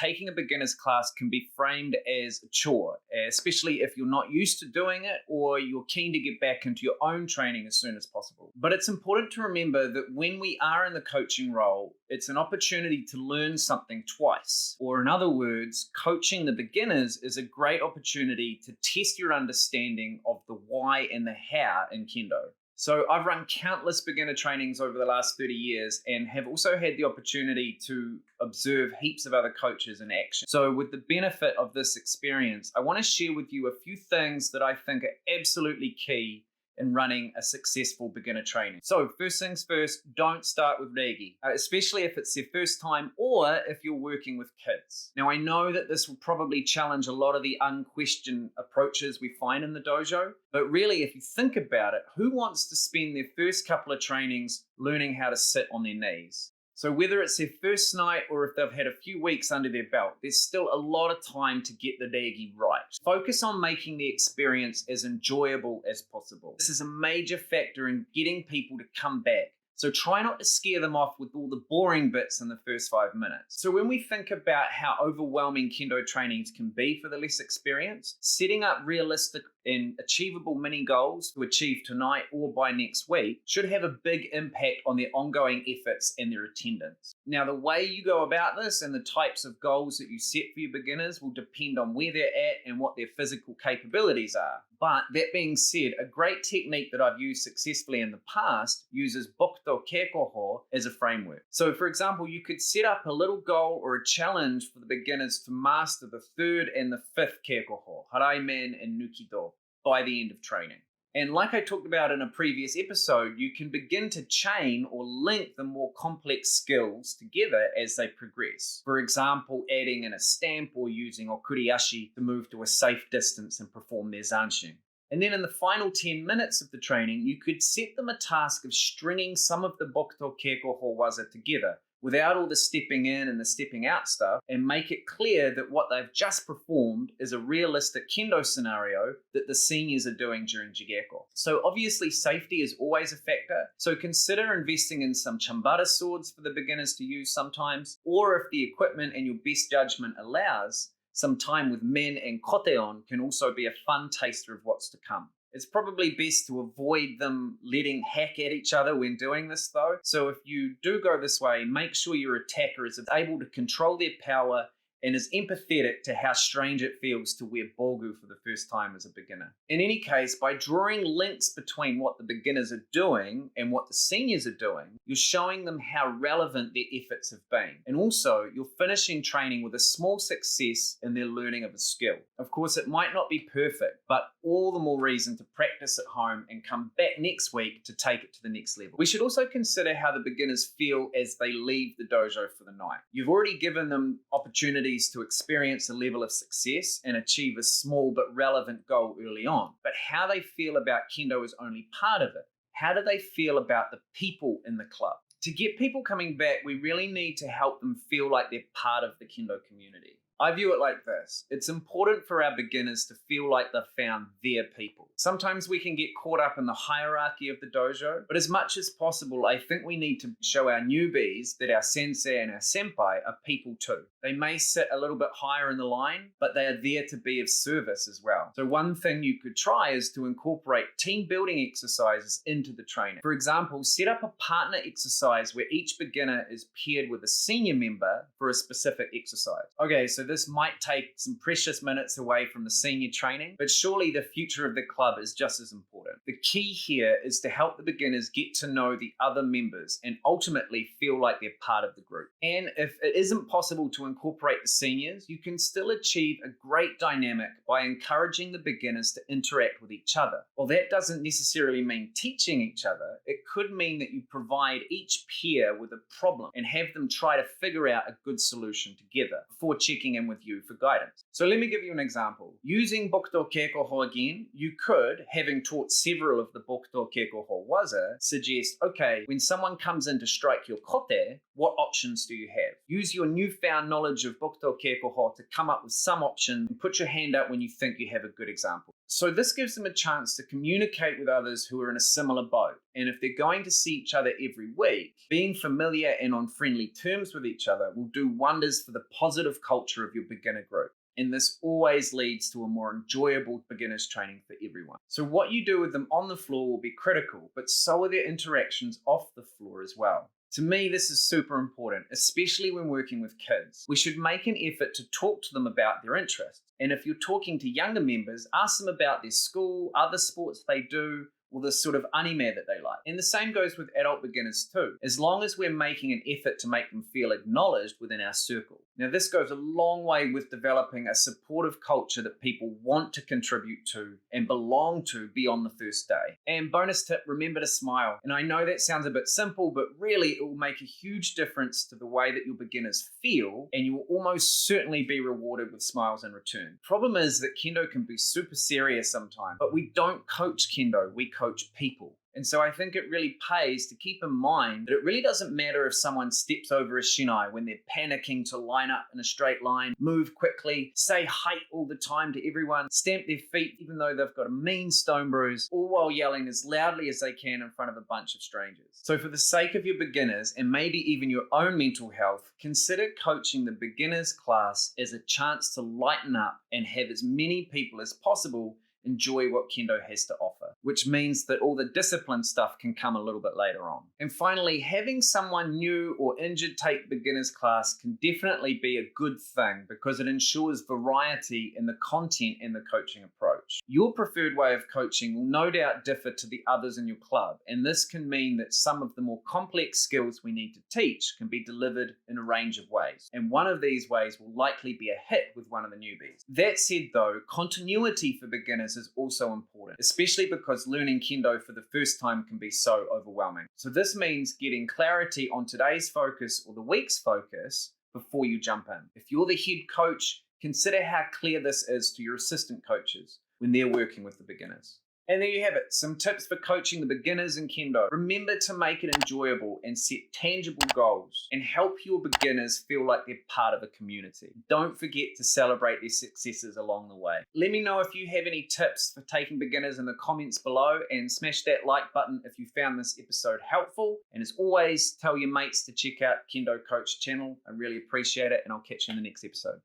taking a beginner's class can be framed as a chore, especially if you're not used to doing it or you're keen to get back into your own training as soon as possible. But it's important to remember that when we are in the coaching role, it's an opportunity to learn something twice. Or in other words, coaching the beginners is a great opportunity to test your understanding of the why and the how in Kendo. So I've run countless beginner trainings over the last 30 years and have also had the opportunity to observe heaps of other coaches in action. So with the benefit of this experience, I want to share with you a few things that I think are absolutely key in running a successful beginner training. So first things first, don't start with Reiki, especially if it's their first time or if you're working with kids. Now I know that this will probably challenge a lot of the unquestioned approaches we find in the dojo, but really if you think about it, who wants to spend their first couple of trainings learning how to sit on their knees? So whether it's their first night or if they've had a few weeks under their belt, there's still a lot of time to get the Reiki right. Focus on making the experience as enjoyable as possible. This is a major factor in getting people to come back. So try not to scare them off with all the boring bits in the first 5 minutes. So when we think about how overwhelming Kendo trainings can be for the less experienced, setting up realistic and achievable mini goals to achieve tonight or by next week should have a big impact on their ongoing efforts and their attendance. Now, the way you go about this and the types of goals that you set for your beginners will depend on where they're at and what their physical capabilities are. But that being said, a great technique that I've used successfully in the past uses Bokuto Keikoho as a framework. So for example, you could set up a little goal or a challenge for the beginners to master the 3rd and the 5th Keikoho, Haraimen and Nukido, by the end of training. And like I talked about in a previous episode, you can begin to chain or link the more complex skills together as they progress. For example, adding in a stamp or using okuriashi to move to a safe distance and perform their zanshin. And then in the final 10 minutes of the training, you could set them a task of stringing some of the Bokuto Keikoho waza together without all the stepping in and the stepping out stuff, and make it clear that what they've just performed is a realistic Kendo scenario that the seniors are doing during Jigeko. So obviously safety is always a factor, so consider investing in some chambara swords for the beginners to use sometimes, or if the equipment and your best judgment allows, some time with men and koteon can also be a fun taster of what's to come. It's probably best to avoid them letting hack at each other when doing this though. So if you do go this way, make sure your attacker is able to control their power and is empathetic to how strange it feels to wear bogu for the first time as a beginner. In any case, by drawing links between what the beginners are doing and what the seniors are doing, you're showing them how relevant their efforts have been. And also, you're finishing training with a small success in their learning of a skill. Of course, it might not be perfect, but all the more reason to practice at home and come back next week to take it to the next level. We should also consider how the beginners feel as they leave the dojo for the night. You've already given them opportunities to experience a level of success and achieve a small but relevant goal early on. But how they feel about Kendo is only part of it. How do they feel about the people in the club? To get people coming back, we really need to help them feel like they're part of the Kendo community. I view it like this. It's important for our beginners to feel like they've found their people. Sometimes we can get caught up in the hierarchy of the dojo, but as much as possible, I think we need to show our newbies that our sensei and our senpai are people too. They may sit a little bit higher in the line, but they are there to be of service as well. So one thing you could try is to incorporate team building exercises into the training. For example, set up a partner exercise where each beginner is paired with a senior member for a specific exercise. Okay, so this might take some precious minutes away from the senior training, but surely the future of the club is just as important. The key here is to help the beginners get to know the other members and ultimately feel like they're part of the group. And if it isn't possible to incorporate the seniors, you can still achieve a great dynamic by encouraging the beginners to interact with each other. While that doesn't necessarily mean teaching each other, it could mean that you provide each peer with a problem and have them try to figure out a good solution together before checking in with you for guidance. So let me give you an example. Using Bokuto Keikoho again, you could, having taught several of the Bokuto Keikoho waza, suggest, okay, when someone comes in to strike your kote, what options do you have? Use your newfound knowledge of Bokuto Keikoho to come up with some option and put your hand up when you think you have a good example. So this gives them a chance to communicate with others who are in a similar boat. And if they're going to see each other every week, being familiar and on friendly terms with each other will do wonders for the positive culture of your beginner group. And this always leads to a more enjoyable beginners training for everyone. So what you do with them on the floor will be critical, but so are their interactions off the floor as well. To me, this is super important, especially when working with kids. We should make an effort to talk to them about their interests. And if you're talking to younger members, ask them about their school, other sports they do, or the sort of anime that they like. And the same goes with adult beginners too, as long as we're making an effort to make them feel acknowledged within our circle. Now, this goes a long way with developing a supportive culture that people want to contribute to and belong to beyond the first day. And bonus tip, remember to smile. And I know that sounds a bit simple, but really it will make a huge difference to the way that your beginners feel, and you will almost certainly be rewarded with smiles in return. Problem is that Kendo can be super serious sometimes, but we don't coach Kendo, we coach people. And so I think it really pays to keep in mind that it really doesn't matter if someone steps over a shinai when they're panicking to line up in a straight line, move quickly, say height all the time to everyone, stamp their feet even though they've got a mean stone bruise, all while yelling as loudly as they can in front of a bunch of strangers. So for the sake of your beginners and maybe even your own mental health, consider coaching the beginners class as a chance to lighten up and have as many people as possible enjoy what Kendo has to offer, which means that all the discipline stuff can come a little bit later on. And finally, having someone new or injured take beginner's class can definitely be a good thing because it ensures variety in the content and the coaching approach. Your preferred way of coaching will no doubt differ to the others in your club, and this can mean that some of the more complex skills we need to teach can be delivered in a range of ways, and one of these ways will likely be a hit with one of the newbies. That said though, continuity for beginners is also important, especially because learning Kendo for the first time can be so overwhelming. So this means getting clarity on today's focus or the week's focus before you jump in. If you're the head coach, consider how clear this is to your assistant coaches when they're working with the beginners. And there you have it, some tips for coaching the beginners in Kendo. Remember to make it enjoyable and set tangible goals and help your beginners feel like they're part of a community. Don't forget to celebrate their successes along the way. Let me know if you have any tips for taking beginners in the comments below, and smash that like button if you found this episode helpful. And as always, tell your mates to check out Kendo Coach channel. I really appreciate it, and I'll catch you in the next episode.